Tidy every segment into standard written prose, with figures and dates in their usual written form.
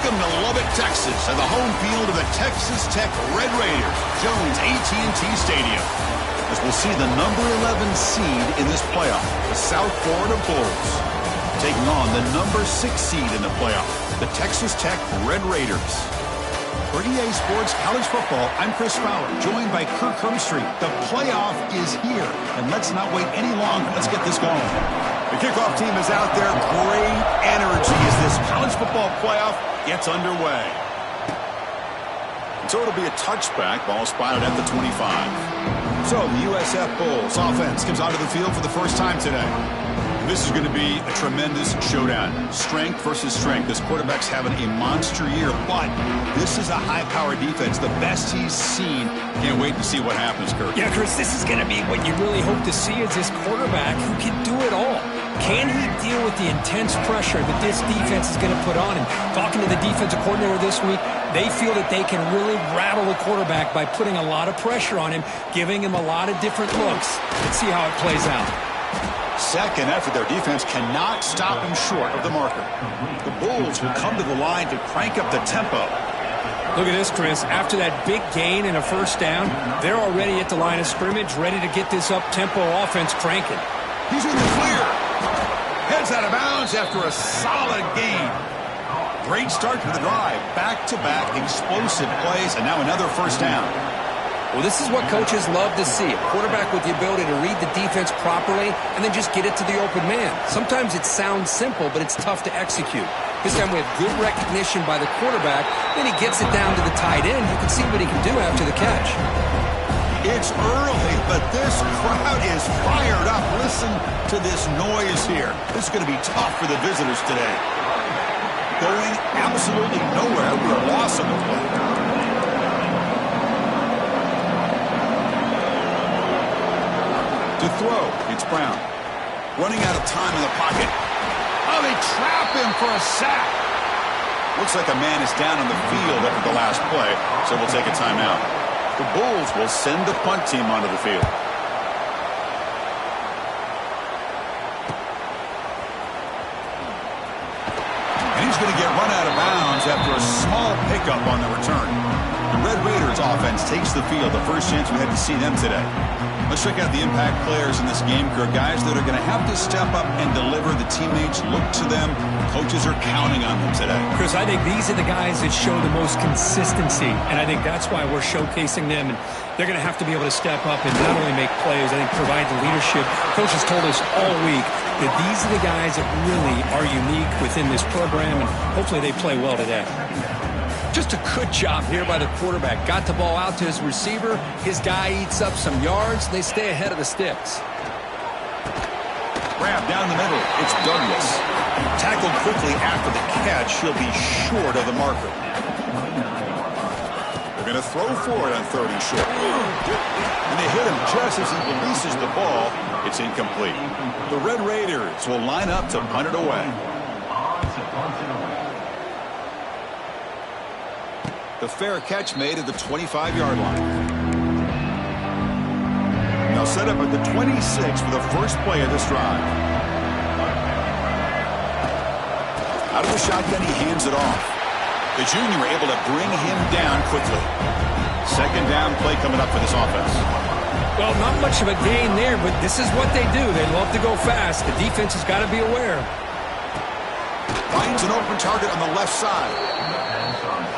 Welcome to Lubbock, Texas, and the home field of the Texas Tech Red Raiders, Jones AT&T Stadium. As we'll see the number 11 seed in this playoff, the South Florida Bulls, taking on the number 6 seed in the playoff, the Texas Tech Red Raiders. For EA Sports College Football, I'm Chris Fowler, joined by Kirk Herbstreit. The playoff is here, and let's not wait any longer. Let's get this going. The kickoff team is out there. Great energy as this college football playoff gets underway. And so it'll be a touchback. Ball spotted at the 25. So the USF Bulls offense comes onto the field for the first time today. This is going to be a tremendous showdown. Strength versus strength. This quarterback's having a monster year, but this is a high-powered defense, the best he's seen. Can't wait to see what happens, Kirk. Yeah, Chris, this is going to be what you really hope to see is this quarterback who can do it all. Can he deal with the intense pressure that this defense is going to put on him? Talking to the defensive coordinator this week, they feel that they can really rattle the quarterback by putting a lot of pressure on him, giving him a lot of different looks. Let's see how it plays out. Second effort, their defense cannot stop him short of the marker. The Bulls will come to the line to crank up the tempo. Look at this, Chris. After that big gain and a first down, they're already at the line of scrimmage, ready to get this up-tempo offense cranking. He's in the clear. Heads out of bounds after a solid gain. Great start to the drive. Back-to-back explosive plays, and now another first down. Well, this is what coaches love to see. A quarterback with the ability to read the defense properly and then just get it to the open man. Sometimes it sounds simple, but it's tough to execute. This time we have good recognition by the quarterback. Then he gets it down to the tight end. You can see what he can do after the catch. It's early, but this crowd is fired up. Listen to this noise here. This is going to be tough for the visitors today. Going absolutely nowhere with a loss of the play. To throw, it's Brown. Running out of time in the pocket. Oh, they trap him for a sack. Looks like a man is down on the field after the last play, so we'll take a timeout. The Bulls will send the punt team onto the field. And he's going to get run out of bounds after a small pickup on the return. The Red Raiders offense takes the field, the first chance we had to see them today. Let's check out the impact players in this game, Kirk. Guys that are going to have to step up and deliver. The teammates look to them. Coaches are counting on them today. Chris, I think these are the guys that show the most consistency, and I think that's why we're showcasing them. And they're going to have to be able to step up and not only make plays, I think provide the leadership. Coach has told us all week that these are the guys that really are unique within this program, and hopefully they play well today. Just a good job here by the quarterback. Got the ball out to his receiver. His guy eats up some yards. They stay ahead of the sticks. Grab down the middle. It's Douglas. Tackled quickly after the catch. He'll be short of the marker. They're going to throw for it on 3rd and short. And they hit him just as he releases the ball. It's incomplete. The Red Raiders will line up to punt it away. The fair catch made at the 25-yard line. Now set up at the 26 for the first play of this drive. Out of the shotgun, he hands it off. The junior able to bring him down quickly. Second down play coming up for this offense. Well, not much of a gain there, but this is what they do. They love to go fast. The defense has got to be aware. Finds an open target on the left side.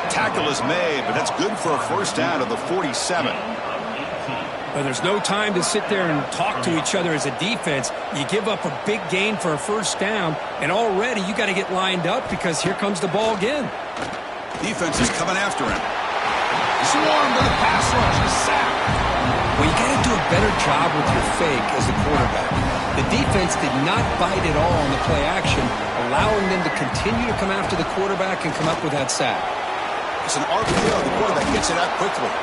Tackle is made, but that's good for a first down at the 47. But there's no time to sit there and talk to each other as a defense. You give up a big gain for a first down, and already you got to get lined up because here comes the ball again. Defense is coming after him. Swarmed with a pass rush. He's sacked. Well, you got to do a better job with your fake as the quarterback. The defense did not bite at all on the play action, allowing them to continue to come after the quarterback and come up with that sack. It's an RPO. The quarterback gets it out quickly.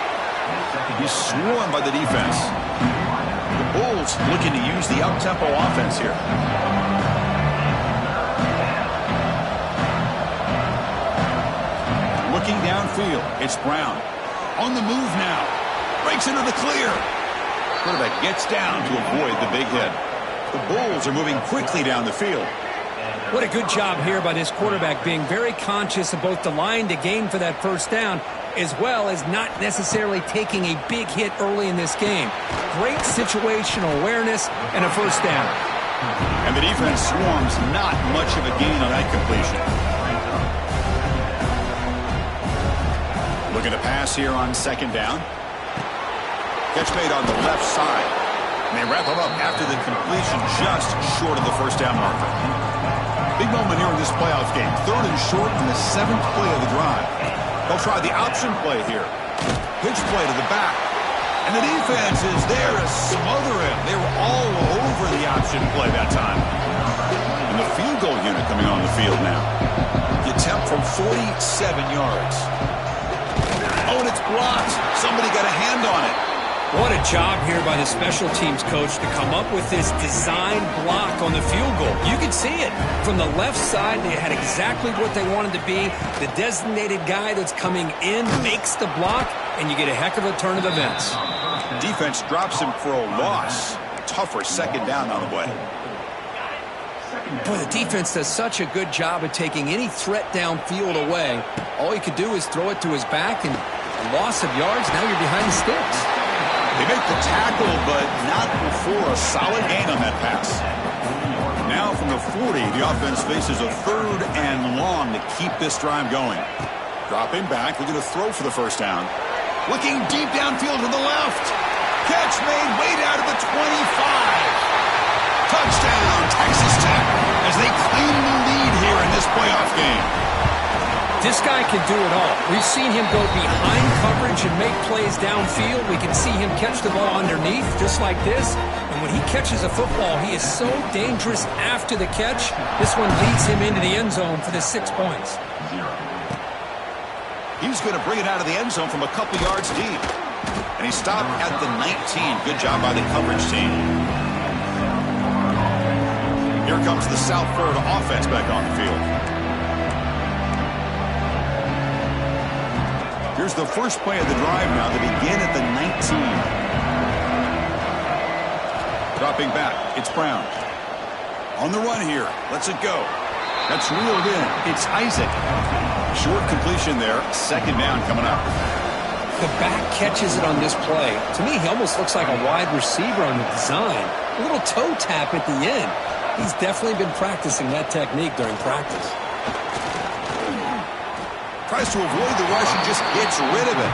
He's swarmed by the defense. The Bulls looking to use the up-tempo offense here. Looking downfield, it's Brown. On the move now. Breaks into the clear. Quarterback gets down to avoid the big hit. The Bulls are moving quickly down the field. What a good job here by this quarterback, being very conscious of both the line to gain for that first down, as well as not necessarily taking a big hit early in this game. Great situational awareness and a first down. And the defense swarms not much of a gain on that completion. Looking to pass here on second down. Catch made on the left side. And they wrap him up after the completion just short of the first down marker. Big moment here in this playoff game. 3rd and short in the 7th play of the drive. They'll try the option play here. Pitch play to the back. And the defense is there to smother him. They were all over the option play that time. And the field goal unit coming on the field now. The attempt from 47 yards. Oh, and it's blocked. Somebody got a hand on it. What a job here by the special teams coach to come up with this design block on the field goal. You can see it. From the left side, they had exactly what they wanted to be. The designated guy that's coming in makes the block, and you get a heck of a turn of events. Defense drops him for a loss. Tougher second down on the way. Boy, the defense does such a good job of taking any threat downfield away. All he could do is throw it to his back, and a loss of yards, now you're behind the sticks. They make the tackle, but not before a solid gain on that pass. Now from the 40, the offense faces a 3rd and long to keep this drive going. Dropping back, they're going to throw for the first down. Looking deep downfield to the left. Catch made way down to the 25. Touchdown, Texas Tech, as they claim the lead here in this playoff game. This guy can do it all. We've seen him go behind coverage and make plays downfield. We can see him catch the ball underneath, just like this. And when he catches a football, he is so dangerous after the catch. This one leads him into the end zone for the 6 points. He's going to bring it out of the end zone from a couple yards deep. And he stopped at the 19. Good job by the coverage team. Here comes the South Florida offense back on the field. Here's the first play of the drive now. They begin at the 19. Dropping back, it's Brown. On the run here, lets it go. That's reeled in. It's Isaac. Short completion there. Second down coming up. The back catches it on this play. To me, he almost looks like a wide receiver on the design. A little toe tap at the end. He's definitely been practicing that technique during practice. Tries to avoid the rush and just gets rid of it.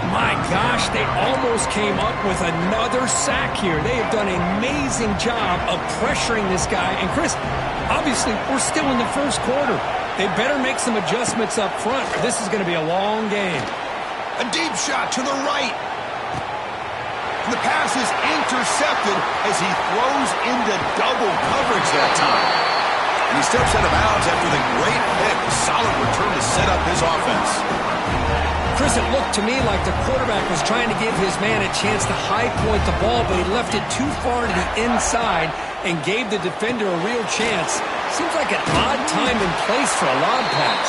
My gosh, they almost came up with another sack here. They have done an amazing job of pressuring this guy. And Chris, obviously, we're still in the first quarter. They better make some adjustments up front. This is going to be a long game. A deep shot to the right. The pass is intercepted as he throws into double coverage that time. And he steps out of bounds after the great pick. Solid return to set up his offense. Chris, it looked to me like the quarterback was trying to give his man a chance to high point the ball, but he left it too far to the inside and gave the defender a real chance. Seems like an odd time and place for a lob pass.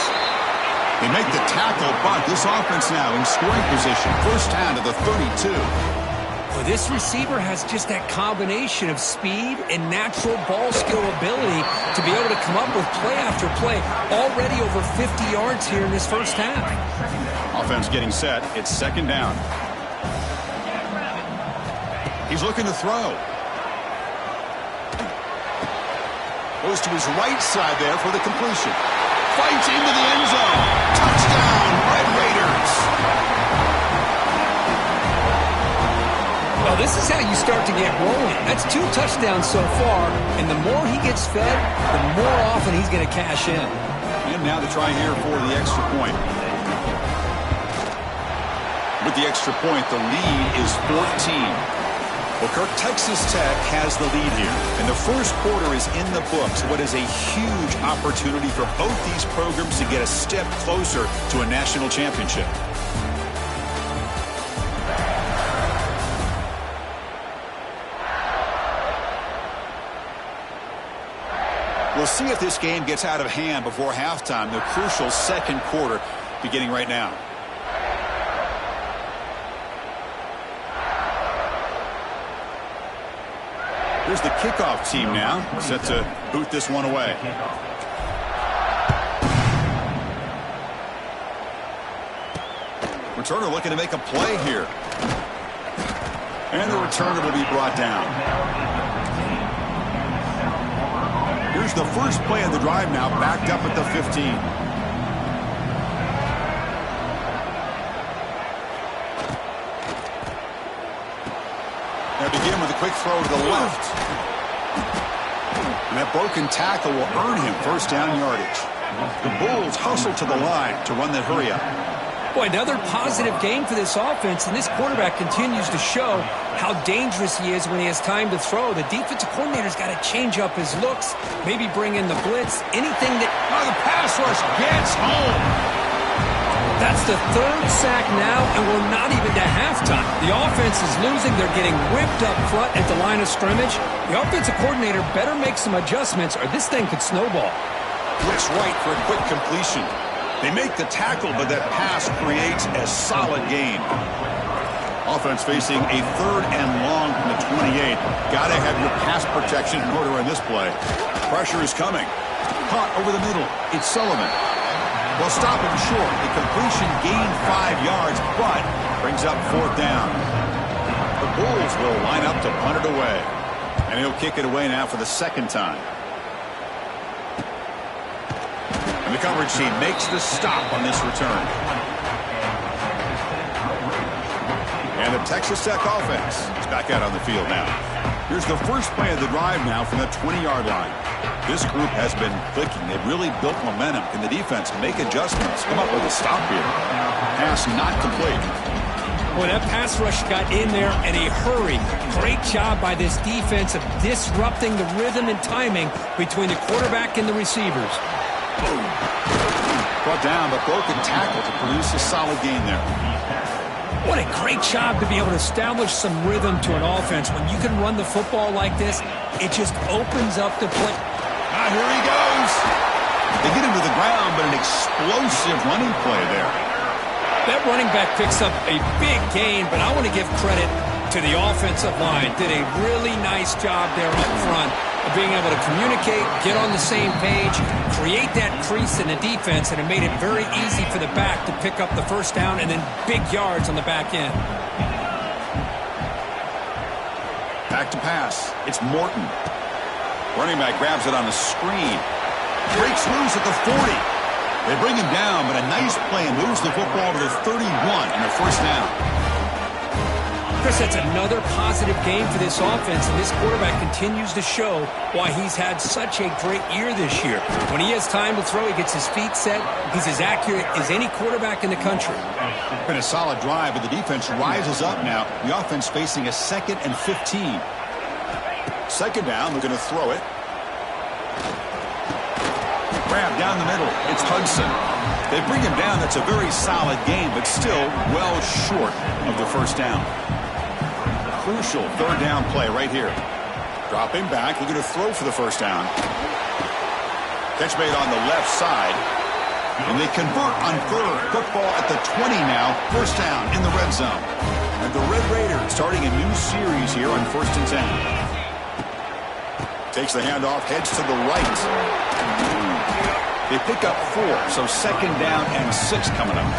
They make the tackle, but this offense now in scoring position. First down to the 32. Well, this receiver has just that combination of speed and natural ball skill ability to be able to come up with play after play. Already over 50 yards here in this first half. Offense getting set. It's second down. He's looking to throw. Goes to his right side there for the completion. Fights into the end zone. Touchdown, Red Raiders. Well, this is how you start to get rolling. That's 2 touchdowns so far, and the more he gets fed, the more often he's going to cash in. And now to try here for the extra point. With the extra point, the lead is 14. Well, Kirk, Texas Tech has the lead here, and the first quarter is in the books. What is a huge opportunity for both these programs to get a step closer to a national championship. We'll see if this game gets out of hand before halftime, the crucial second quarter beginning right now. Here's the kickoff team now, set to boot this one away. Returner looking to make a play here. And the returner will be brought down. Here's the first play of the drive now, backed up at the 15. Now begin with a quick throw to the left. And that broken tackle will earn him first down yardage. The Bulls hustle to the line to run the hurry up. Boy, another positive game for this offense, and this quarterback continues to show how dangerous he is when he has time to throw. The defensive coordinator's got to change up his looks, maybe bring in the blitz, anything that... Oh, the pass rush gets home. That's the third sack now, and we're not even to halftime. The offense is losing. They're getting whipped up front at the line of scrimmage. The offensive coordinator better make some adjustments, or this thing could snowball. Flicks right for a quick completion. They make the tackle, but that pass creates a solid gain. Offense facing a third and long from the 28. Got to have your pass protection in order in this play. Pressure is coming. Caught over the middle. It's Sullivan. They'll stop him short. The completion gained 5 yards, but brings up fourth down. The Bulls will line up to punt it away. And he'll kick it away now for the second time. And the coverage team makes the stop on this return. And the Texas Tech offense is back out on the field now. Here's the first play of the drive now from the 20-yard line. This group has been clicking. They've really built momentum. Can the defense make adjustments? Come up with a stop here. Pass not complete. Boy, that pass rush got in there in a hurry. Great job by this defense of disrupting the rhythm and timing between the quarterback and the receivers. Brought down, but broken tackle to produce a solid gain there. What a great job to be able to establish some rhythm to an offense. When you can run the football like this, it just opens up the play. Ah, here he goes. They get him to the ground, but an explosive running play there. That running back picks up a big gain, but I want to give credit to the offensive line. Did a really nice job there up front of being able to communicate, get on the same page, create that crease in the defense, and it made it very easy for the back to pick up the first down and then big yards on the back end. Back to pass. It's Morton. Running back grabs it on the screen. Breaks loose at the 40. They bring him down, but a nice play and moves the football to the 31 and a first down. Chris, that's another positive game for this offense, and this quarterback continues to show why he's had such a great year this year. When he has time to throw, he gets his feet set. He's as accurate as any quarterback in the country. Been a solid drive, but the defense rises up now. The offense facing a 2nd and 15. Second down, they're going to throw it. Grab down the middle. It's Hudson. They bring him down. That's a very solid game, but still well short of the first down. Crucial third down play right here. Drop him back. They're going to throw for the first down. Catch made on the left side. And they convert on third. Football at the 20 now. First down in the red zone. And the Red Raiders starting a new series here on 1st and 10. Takes the handoff, heads to the right. They pick up 4, so second down and 6 coming up.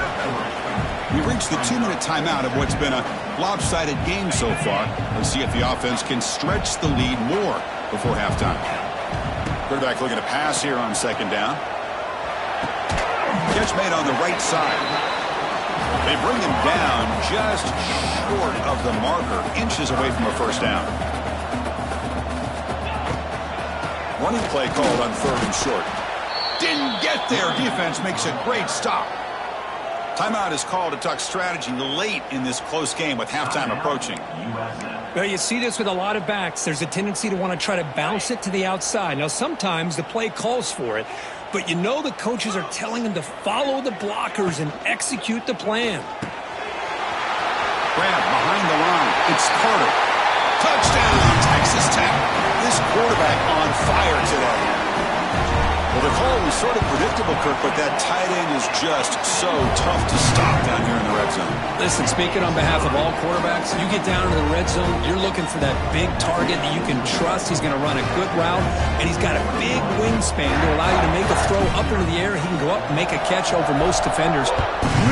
We reached the 2-minute timeout of what's been a lopsided game so far. Let's see if the offense can stretch the lead more before halftime. Quarterback looking to pass here on second down. Catch made on the right side. They bring him down just short of the marker, inches away from a first down. Running play called on 3rd and short. Didn't get there. Defense makes a great stop. Timeout is called to talk strategy late in this close game with halftime approaching. Well, you see this with a lot of backs. There's a tendency to want to try to bounce it to the outside. Now, sometimes the play calls for it, but you know the coaches are telling them to follow the blockers and execute the plan. Grab behind the line. It's Carter. Touchdown, Texas Tech. This quarterback on fire today. Well, the call was sort of predictable, Kirk, but that tight end is just so tough to stop down here in the red zone. Listen, speaking on behalf of all quarterbacks, you get down to the red zone, you're looking for that big target that you can trust. He's going to run a good route, and he's got a big wingspan to allow you to make a throw up into the air. He can go up and make a catch over most defenders.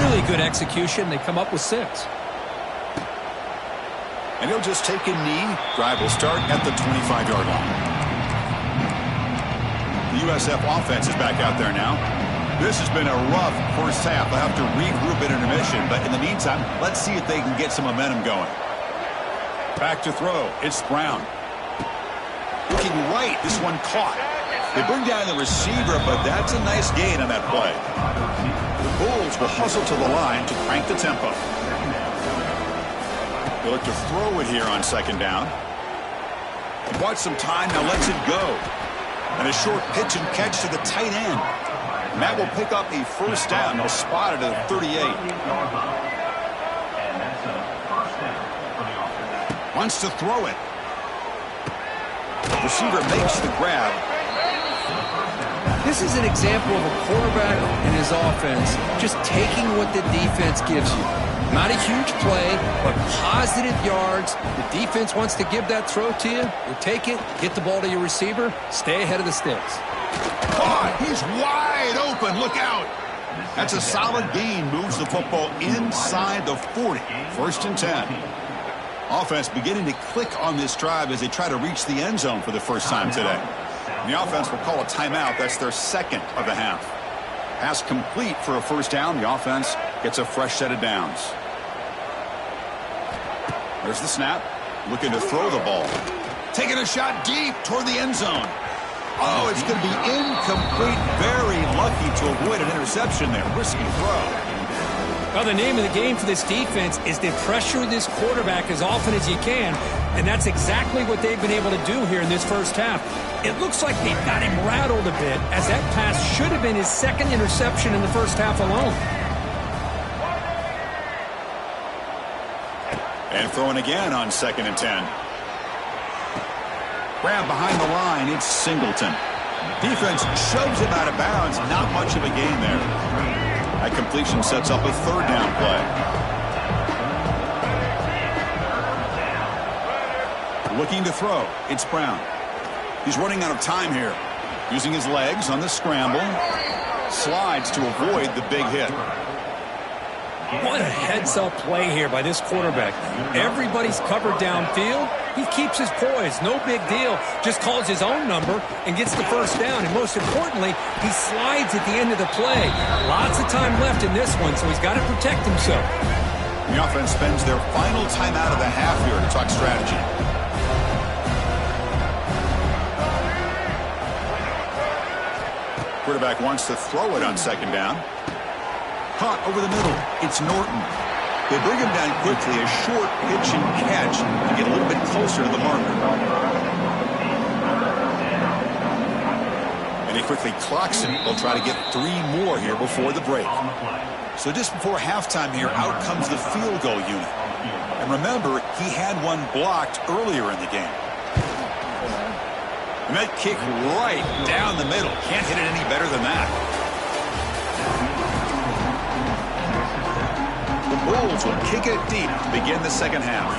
Really good execution. They come up with 6. And he'll just take a knee. Drive will start at the 25-yard line. The USF offense is back out there now. This has been a rough first half. They'll have to regroup at intermission, but in the meantime, let's see if they can get some momentum going. Back to throw. It's Brown. Looking right. This one caught. They bring down the receiver, but that's a nice gain on that play. The Bulls will hustle to the line to crank the tempo. They look to throw it here on second down. He bought some time, now lets it go. And a short pitch and catch to the tight end. And that will pick up a first down. They'll spot it at 38. Wants to throw it. Receiver makes the grab. This is an example of a quarterback and his offense just taking what the defense gives you. Not a huge play, but positive yards. The defense wants to give that throw to you. You take it, get the ball to your receiver, stay ahead of the sticks. Caught! He's wide open. Look out. That's a solid gain. Moves the football inside the 40. First and 10. Offense beginning to click on this drive as they try to reach the end zone for the first time today. And the offense will call a timeout. That's their second of the half. Pass complete for a first down. The offense gets a fresh set of downs. There's the snap. Looking to throw the ball. Taking a shot deep toward the end zone. Oh, it's going to be incomplete. Very lucky to avoid an interception there. Risky throw. Well, the name of the game for this defense is to pressure this quarterback as often as you can, and that's exactly what they've been able to do here in this first half. It looks like they've got him rattled a bit, as that pass should have been his second interception in the first half alone. And throwing again on second and 10. Grab behind the line, it's Singleton. Defense shoves him out of bounds. Not much of a gain there. That completion sets up a third down play. Looking to throw. It's Brown. He's running out of time here. Using his legs on the scramble. Slides to avoid the big hit. What a heads-up play here by this quarterback. Everybody's covered downfield. He keeps his poise. No big deal. Just calls his own number and gets the first down. And most importantly, he slides at the end of the play. Lots of time left in this one, so he's got to protect himself. The offense spends their final timeout of the half here to talk strategy. Quarterback wants to throw it on second down. Caught over the middle. It's Norton. They bring him down quickly. A short pitch and catch to get a little bit closer to the marker. And he quickly clocks it. They'll try to get 3 more here before the break. So just before halftime here, out comes the field goal unit. And remember, he had one blocked earlier in the game. And that kick right down the middle. Can't hit it any better than that. The Bulls will kick it deep to begin the second half.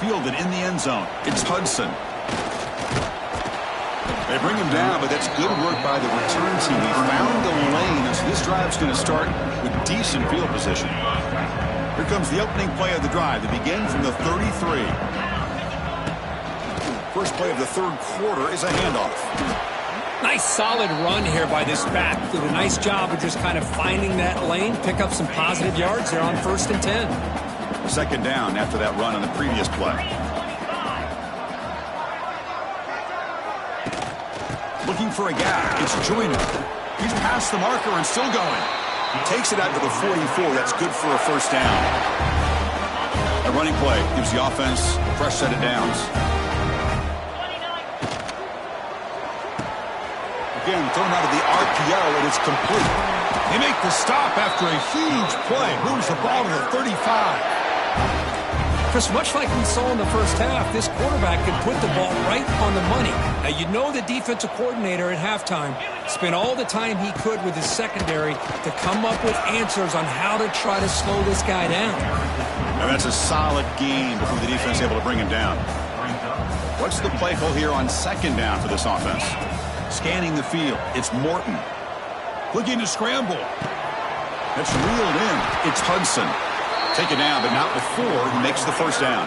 Fielded in the end zone. It's Hudson. They bring him down, but that's good work by the return team. He found the lane, and so this drive's going to start with decent field position. Here comes the opening play of the drive. They begin from the 33. First play of the third quarter is a handoff. Nice solid run here by this back. Did a nice job of just kind of finding that lane, pick up some positive yards there on first and 10. Second down after that run on the previous play. Looking for a gap. It's Joyner. He's past the marker and still going. Takes it out to the 44. That's good for a first down. A running play gives the offense a fresh set of downs. Again, thrown out of the RPO, and it's complete. They make the stop after a huge play. Moves the ball to the 35. Chris, much like we saw in the first half, this quarterback can put the ball right on the money. Now, you know the defensive coordinator at halftime spent all the time he could with his secondary to come up with answers on how to try to slow this guy down. And that's a solid game before the defense is able to bring him down. What's the play call here on second down for this offense? Scanning the field, it's Morton. Looking to scramble. That's reeled in. It's Hudson. Take it down, but not before he makes the first down.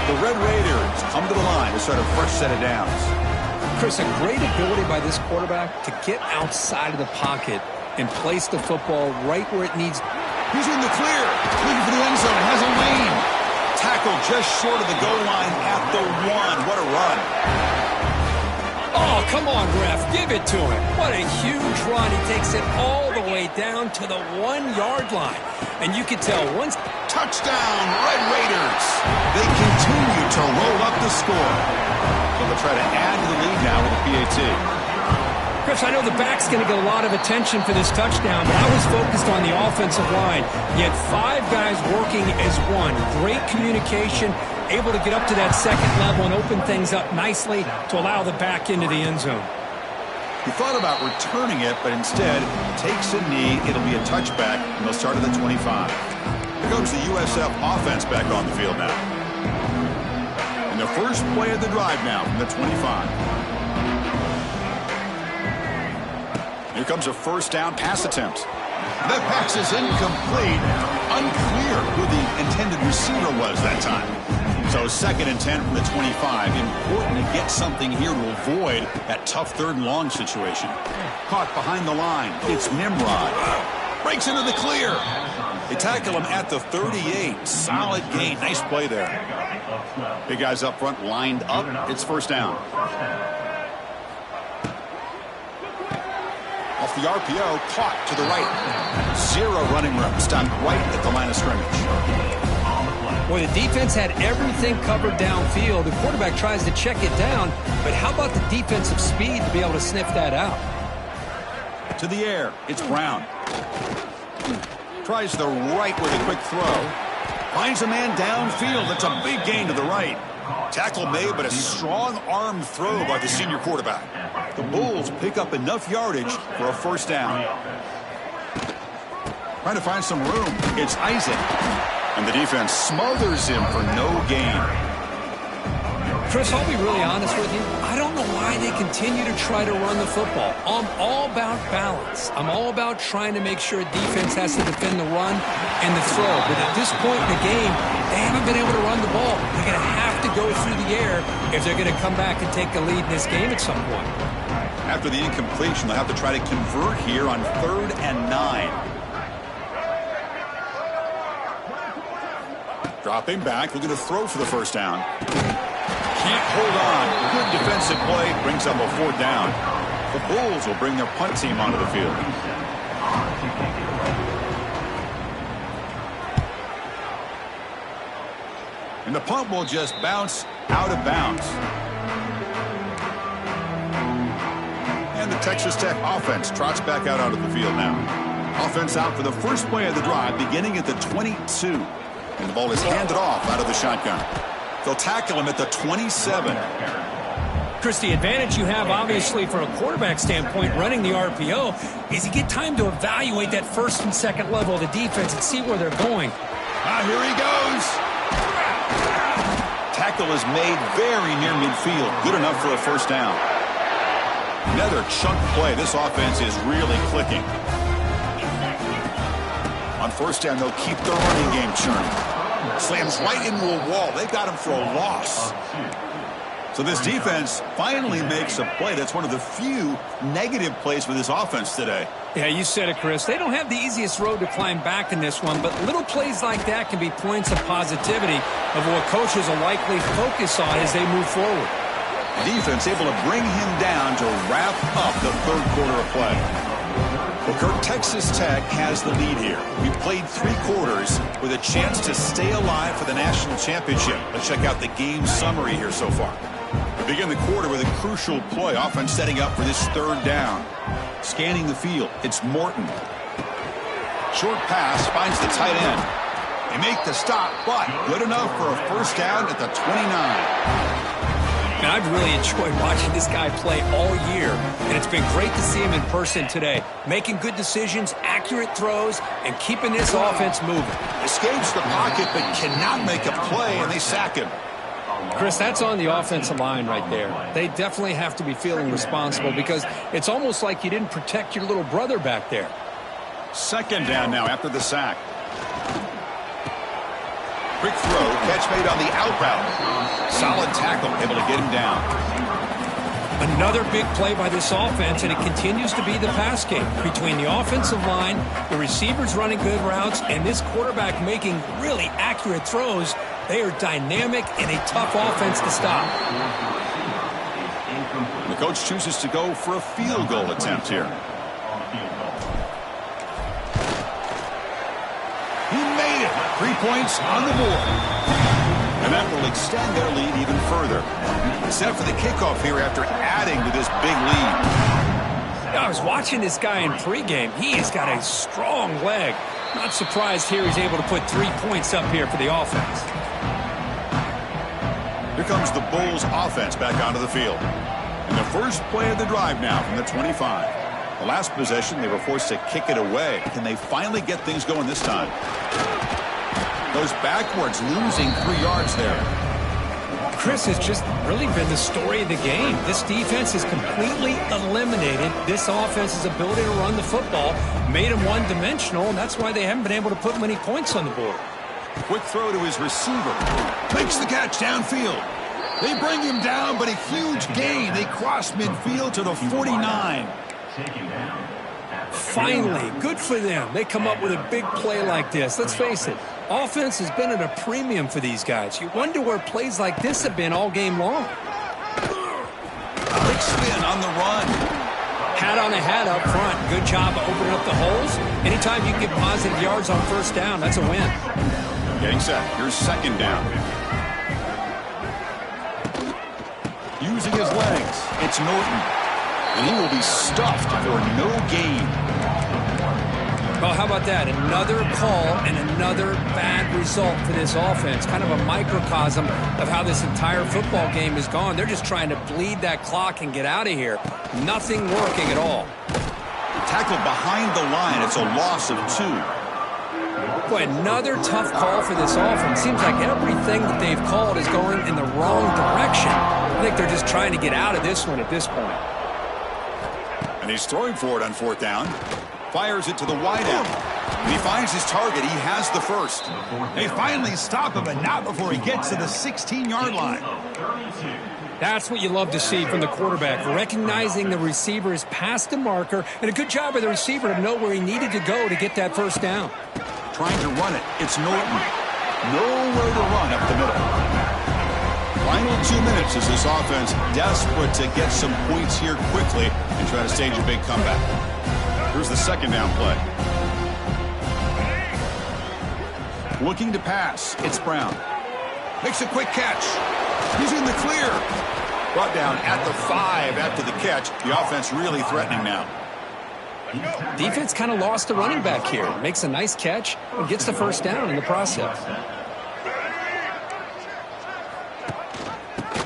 The Red Raiders come to the line to start a fresh set of downs. Chris, a great ability by this quarterback to get outside of the pocket and place the football right where it needs. He's in the clear. Looking for the end zone. Has a lane. Tackle just short of the goal line at the 1. What a run. Oh, come on, ref. Give it to him. What a huge run. He takes it all the way down to the 1-yard line. And you can tell once... Touchdown, Red Raiders. They continue to roll up the score. So they'll try to add to the lead now with a PAT. Chris, I know the back's going to get a lot of attention for this touchdown, but I was focused on the offensive line. You had 5 guys working as one. Great communication, able to get up to that second level and open things up nicely to allow the back into the end zone. He thought about returning it, but instead takes a knee. It'll be a touchback, and they'll start at the 25. Here comes the USF offense back on the field now. And the first play of the drive now from the 25. Here comes a first down pass attempt. That pass is incomplete. Unclear who the intended receiver was that time. So 2nd and 10 from the 25. Important to get something here to avoid that tough 3rd and long situation. Caught behind the line. It's Nimrod. Breaks into the clear. They tackle him at the 38. Solid gain. Nice play there. Big guys up front lined up. It's first down. Off the RPO, caught to the right. 0 running room. Stopped right at the line of scrimmage. Well, the defense had everything covered downfield. The quarterback tries to check it down, but how about the defensive speed to be able to sniff that out? To the air, it's Brown. Tries the right with a quick throw. Finds a man downfield. That's a big gain to the right. Tackle made, but a strong arm throw by the senior quarterback. The Bulls pick up enough yardage for a first down. Trying to find some room. It's Isaac. And the defense smothers him for no gain. Chris, I'll be really honest with you. I don't know why they continue to try to run the football. I'm all about balance. I'm all about trying to make sure defense has to defend the run and the throw. But at this point in the game, they haven't been able to run the ball. They're going to have to go through the air if they're going to come back and take the lead in this game at some point. After the incompletion, they'll have to try to convert here on 3rd and 9. Dropping back, looking to throw for the first down. Can't hold on. Good defensive play, brings up a 4th down. The Bulls will bring their punt team onto the field. And the punt will just bounce out of bounds. And the Texas Tech offense trots back out onto the field now. Offense out for the first play of the drive, beginning at the 22. And the ball is handed off out of the shotgun. They'll tackle him at the 27. Chris, the advantage you have, obviously, from a quarterback standpoint, running the RPO, is you get time to evaluate that 1st and 2nd level of the defense and see where they're going. Here he goes. Tackle is made very near midfield. Good enough for a first down. Another chunk play. This offense is really clicking. On first down, they'll keep their running game churning. Slams right into a wall. They got him for a loss. So this defense finally makes a play. That's one of the few negative plays for this offense today. Yeah, you said it, Chris. They don't have the easiest road to climb back in this one, but little plays like that can be points of positivity of what coaches will likely focus on as they move forward. The defense able to bring him down to wrap up the 3rd quarter of play. Well, Kirk, Texas Tech has the lead here. We've played 3 quarters with a chance to stay alive for the national championship. Let's check out the game summary here so far. We begin the quarter with a crucial play. Offense setting up for this 3rd down. Scanning the field. It's Morton. Short pass finds the tight end. They make the stop, but good enough for a first down at the 29. And I've really enjoyed watching this guy play all year, and it's been great to see him in person today, making good decisions, accurate throws, and keeping this offense moving. Escapes the pocket but cannot make a play, and they sack him. Chris, that's on the offensive line right there. They definitely have to be feeling responsible because it's almost like you didn't protect your little brother back there. Second down now after the sack. Quick throw, catch made on the out route. Solid tackle, able to get him down. Another big play by this offense, and it continues to be the pass game between the offensive line, the receivers running good routes, and this quarterback making really accurate throws. They are dynamic and a tough offense to stop. The coach chooses to go for a field goal attempt here. He made it. 3 points on the board. And that will extend their lead even further. Set for the kickoff here after adding to this big lead. I was watching this guy in pregame. He has got a strong leg. Not surprised here he's able to put 3 points up here for the offense. Here comes the Bulls offense back onto the field. And the first play of the drive now from the 25. The last possession, they were forced to kick it away. Can they finally get things going this time? Goes backwards, losing 3 yards there. Chris, has just really been the story of the game. This defense has completely eliminated this offense's ability to run the football, made them one-dimensional, and that's why they haven't been able to put many points on the board. Quick throw to his receiver. Makes the catch downfield. They bring him down, but a huge gain. They cross midfield to the 49. Finally, good for them. They come up with a big play like this. Let's face it, offense has been at a premium for these guys. You wonder where plays like this have been all game long. Big spin on the run. Hat on a hat up front. Good job of opening up the holes. Anytime you can get positive yards on first down, that's a win. Getting set. Here's second down. Using his legs, it's Norton. And he will be stuffed for no gain. Well, how about that? Another call and another bad result for this offense. Kind of a microcosm of how this entire football game has gone. They're just trying to bleed that clock and get out of here. Nothing working at all. Tackled behind the line. It's a loss of 2. Boy, another tough call for this offense. Seems like everything that they've called is going in the wrong direction. I think they're just trying to get out of this one at this point. And he's throwing for it on 4th down. Fires it to the wideout. And he finds his target. He has the first. They finally stop him, but not before he gets to the 16-yard line. That's what you love to see from the quarterback, recognizing the receiver is past the marker, and a good job of the receiver to know where he needed to go to get that first down. Trying to run it. It's Norton. Nowhere to run up the middle. Final 2 minutes as this offense desperate to get some points here quickly and try to stage a big comeback. Here's the second down play. Looking to pass. It's Brown. Makes a quick catch. He's in the clear. Brought down at the 5 after the catch. The offense really threatening now. Defense kind of lost the running back here. Makes a nice catch and gets the first down in the process.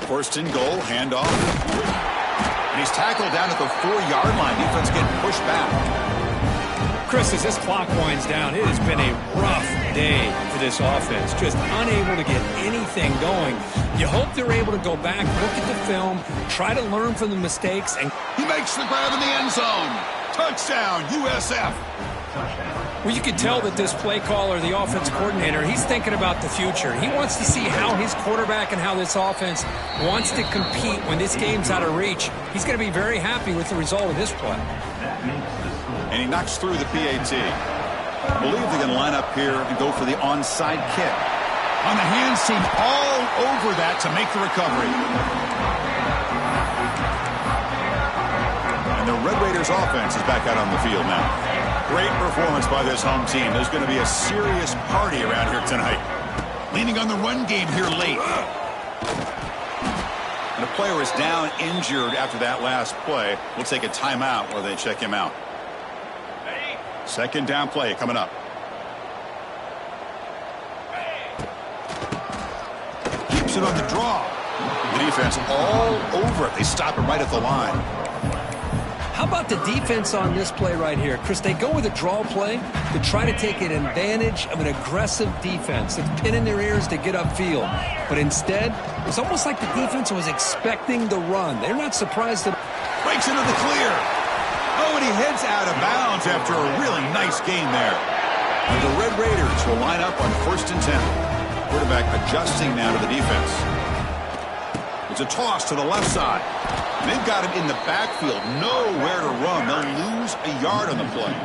First and goal, handoff. And he's tackled down at the 4-yard line. Defense getting pushed back. Chris, as this clock winds down, it has been a rough day for this offense. Just unable to get anything going. You hope they're able to go back, look at the film, try to learn from the mistakes. And he makes the grab in the end zone. Touchdown, USF. Well, you can tell that this play caller, the offense coordinator, he's thinking about the future. He wants to see how his quarterback and how this offense wants to compete when this game's out of reach. He's going to be very happy with the result of this play. And he knocks through the PAT. I believe they're going to line up here and go for the onside kick. On the hands team all over that to make the recovery. And the Red Raiders offense is back out on the field now. Great performance by this home team. There's going to be a serious party around here tonight. Leaning on the run game here late. And a player is down injured after that last play. We'll take a timeout while they check him out. Second down play coming up. force it on the draw. The defense all over it. They stop it right at the line. How about the defense on this play right here? Chris, they go with a draw play to try to take an advantage of an aggressive defense that's pinning their ears to get upfield. But instead, it's almost like the defense was expecting the run. They're not surprised at... Breaks into the clear. Oh, and he heads out of bounds after a really nice game there. And the Red Raiders will line up on 1st and 10. Quarterback adjusting now to the defense. It's a toss to the left side. And they've got him in the backfield. Nowhere to run. They'll lose a yard on the play.